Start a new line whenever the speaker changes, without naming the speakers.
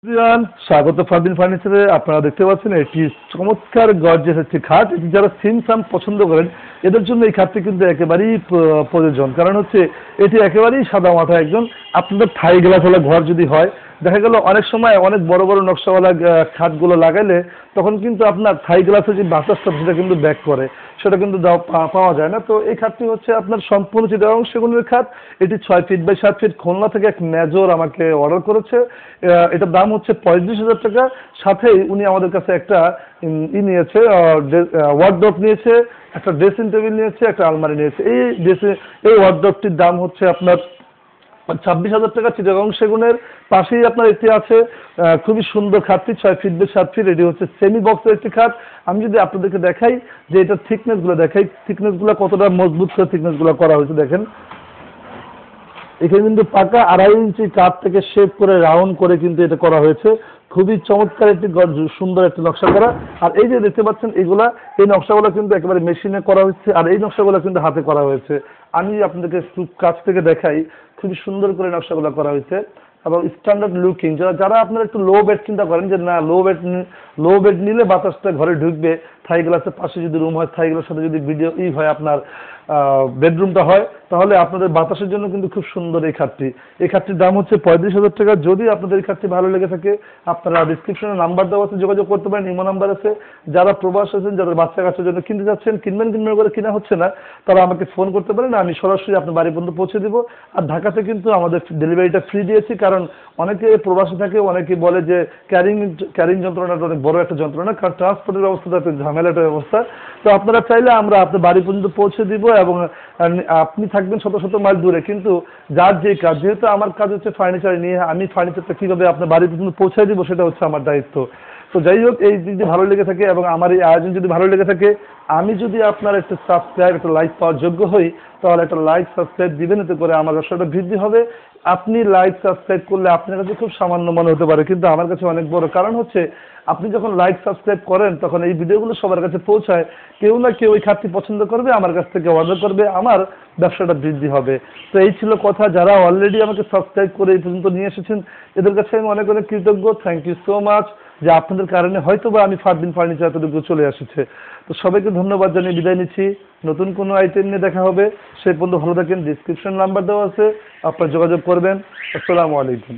Everyone, স্বাগত ফারদিন ফার্নিচারে। আপনারা দেখতে পাচ্ছেন এটি চমৎকার গর্জিয়াস একটি খাট। এটি যারা সিমসাম পছন্দ করেন এদের জন্য এই খাটটি কিন্তু একেবারেই প্রয়োজন। কারণ হচ্ছে এটি একেবারেই সাদা মাথা একজন। আপনাদের থাই গ্লাসওয়ালা ঘর যদি হয়, দেখা গেল অনেক সময় অনেক বড় বড় নকশাওয়ালা খাটগুলো লাগাইলে তখন কিন্তু আপনার থাই গ্লাসের যে বাতাসটা সেটা কিন্তু ব্যাক করে, সেটা কিন্তু পাওয়া যায় না। তো এই খাটটি হচ্ছে আপনার সম্পূর্ণ চিটাগাং সেগুনের খাট। এটি 6 ফিট বাই 7 ফিট। খুলনা থেকে এক মেজর আমাকে অর্ডার করেছে। এটার দাম হচ্ছে 35,000 টাকা। সাথেই উনি আমাদের কাছে একটা নিয়েছে, ওয়ার্ডরোব নিয়েছে, একটা ড্রেসিং টেবিল নিয়েছে, একটা আলমারি নিয়েছে। এই ওয়ার্ডরোবটির দাম হচ্ছে আপনার 26,000 টাকা। চিটাগাং সেগুনের পাশেই আপনার একটি আছে খুবই সুন্দর খাটটি, 6 ফিট বাই 7 ফিট। এটি হচ্ছে সেমি বক্সের একটি খাট। আমি যদি আপনাদেরকে দেখাই যে এটার থিকনেসগুলো দেখাই, থিকনেসগুলো কতটা মজবুত করে থিকনেসগুলো করা হয়েছে দেখেন। এখানে কিন্তু পাকা 2.5 ইঞ্চি কাঠ থেকে শেপ করে রাউন্ড করে কিন্তু এটা করা হয়েছে। খুবই চমৎকার একটি সুন্দর একটি নকশা করা। আর এই যে দেখতে পাচ্ছেন এই নকশাগুলো কিন্তু একেবারে মেশিনে করা হয়েছে, আর এই নকশাগুলো কিন্তু হাতে করা হয়েছে। আমি আপনাদেরকে একটু কাছ থেকে দেখাই, খুবই সুন্দর করে নকশাগুলো করা হয়েছে এবং স্ট্যান্ডার্ড লুকিং। যারা আপনারা একটু লো বেড চিন্তা করেন যে না লো বেড নিলে বাতাসটা ঘরে ঢুকবে, থাই গ্লাসের পাশে যদি রুম হয়, থাই গ্লাসের সাথে যদি ভিডিও হয় আপনার বেডরুমটা হয়, তাহলে আপনাদের বাতাসের জন্য কিন্তু খুব সুন্দর এই খাটটির দাম হচ্ছে 35,000 টাকা। যদি আপনাদের এই খাটটি ভালো লেগে থাকে, আপনারা ডিসক্রিপশনে নাম্বার দেওয়া আছে, যোগাযোগ করতে পারেন। ইমো নাম্বার আছে। যারা প্রবাস আছেন, যাদের বাচ্চা কাচ্চার জন্য কিনতে যাচ্ছেন, কিনবেন করে কিনা হচ্ছে না, তারা আমাকে ফোন করতে পারেন। আমি সরাসরি আপনার বাড়ি পর্যন্ত পৌঁছে দিব। আর ঢাকাতে কিন্তু আমাদের ডেলিভারিটা ফ্রি দিয়েছি, কারণ অনেকে প্রবাসী থাকে, অনেকে বলে যে ক্যারিং যন্ত্রণাটা অনেক বড় একটা যন্ত্রণা, কারণ ট্রান্সপোর্টের ব্যবস্থাটা একটা ঝামেলাটা ব্যবস্থা। তো আপনারা চাইলে আমরা আপনার বাড়ি পর্যন্ত পৌঁছে দিব এবং আপনি থাকবেন শত শত মাইল দূরে, কিন্তু যার যে কাজ, যেহেতু আমার কাজ হচ্ছে ফার্নিচার নিয়ে, আমি ফার্নিচারটা কীভাবে আপনার বাড়ি পর্যন্ত পৌঁছে দিব সেটা হচ্ছে আমার দায়িত্ব। তো যাই হোক, এই যদি ভালো লেগে থাকে এবং আমার এই আয়োজন যদি ভালো লেগে থাকে, আমি যদি আপনার একটা সাবস্ক্রাইব, একটা লাইক পাওয়ার যোগ্য হই, তাহলে একটা লাইক সাবস্ক্রাইব দিবেন। এতে করে আমার ব্যবসাটা বৃদ্ধি হবে। আপনি লাইক সাবস্ক্রাইব করলে আপনার কাছে খুব সামান্য মনে হতে পারে, কিন্তু আমার কাছে অনেক বড়। কারণ হচ্ছে আপনি যখন লাইক সাবস্ক্রাইব করেন তখন এই ভিডিওগুলো সবার কাছে পৌঁছায়, কেউ না কেউ ওই খাটটি পছন্দ করবে, আমার কাছ থেকে অর্ডার করবে, আমার ব্যবসাটা বৃদ্ধি হবে। তো এই ছিল কথা। যারা অলরেডি আমাকে সাবস্ক্রাইব করে এই পর্যন্ত নিয়ে এসেছেন, এদের কাছে আমি অনেক অনেক কৃতজ্ঞ। থ্যাংক ইউ সো মাচ, যে আপনাদের কারণে হয়তো বা আমি ফারদিন ফার্নিচার এতটুকু চলে এসেছে। তো সবাইকে ধন্যবাদ জানিয়ে বিদায় নিচ্ছি। নতুন কোনো আইটেম নিয়ে দেখা হবে। সেই পর্যন্ত ভালো থাকেন। ডিসক্রিপশন নাম্বার দেওয়া আছে, আপনারা যোগাযোগ করবেন। আসসালামু আলাইকুম।